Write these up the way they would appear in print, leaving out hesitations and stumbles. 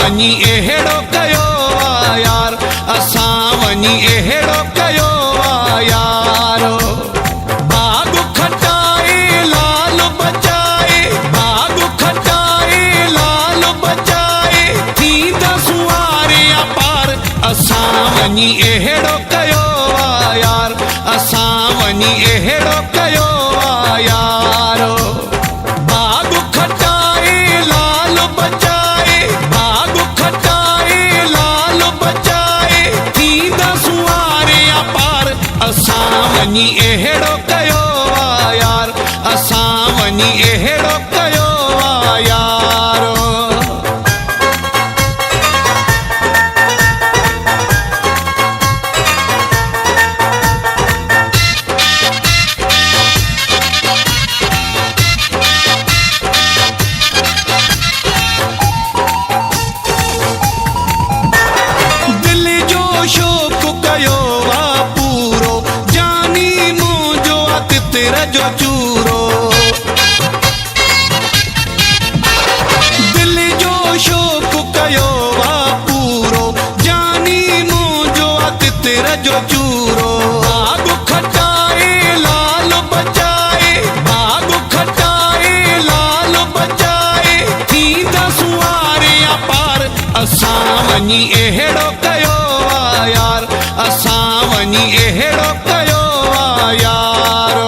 वञी अहिड़ो कयो आ यार, असां वञी अहिड़ो कयो आ यारो। बाग खटाए लाल बचाए, बाग खटाए लाल बचाए, थींदा सुवारे पार, असां वञी अहिड़ो कयो आ यार, असां वञी अहिड़ो कयो आ यारो। बाग खटाए लाल बचाए, बाग खटाए लाल बचाए, थींदा सुवारे पार, असां वञी अहिड़ो कयो आ यार, असां वञी अहिड़ो कयो आ यारो। शोक कयो आ पूरो, जानी मुंहिंजो आ तितिर जो चूरो। दिल जो शोक कयो आ पूरो, जानी मुंहिंजो आ तितिर जो चूरो। बाग खटाए लाल बचाए, बाग खटाए लाल बचाए, थींदा सुवारे पार, असां वञी अहिड़ो कयो आ यार, असां वञी अहिड़ो कयो आ यारो।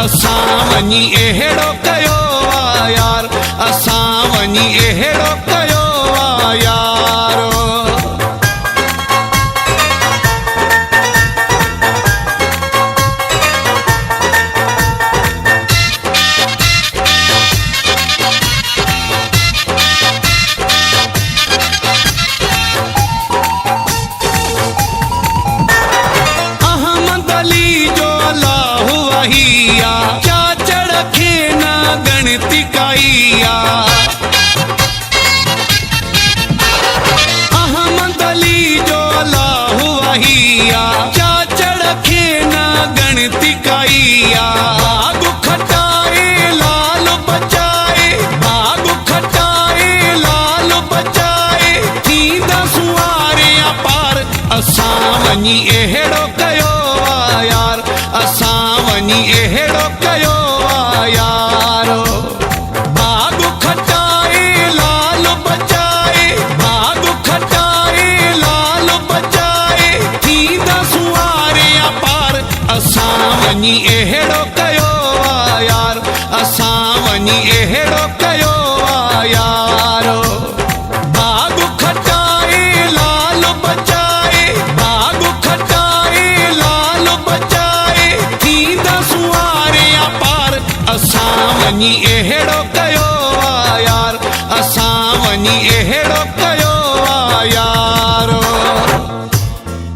असां वञी अहिड़ो कयो आ यार, असां वञी अहिड़ो कयो आ यारो। अहमद अली जो अल्लाह वहिया, चाचड़ खे न गणती काइया। अहमद अली जो अल्लाह वहिया, चाचड़ खे न गणती काइया। बाग खटाए लाल बचाए, बाग खटाए लाल बचाए, थींदा सुवारे पार, असां वञी अहिड़ो कयो आ यार, असां वञी अहिड़ो कयो आ यारो। बाग खटाए लाल बचाए, बाग खटाए लाल बचाए, थींदा सुवारे पार, असां वञी अहिड़ो कयो आ यार, असां वञी अहिड़ो कयो आ यारो। बाग खटाए लाल बचाए, बाग खटाए लाल बचाए, थींदा सुवारे पार, असां वञी अहिड़ो कयो आ यार, असां वञी अहिड़ो कयो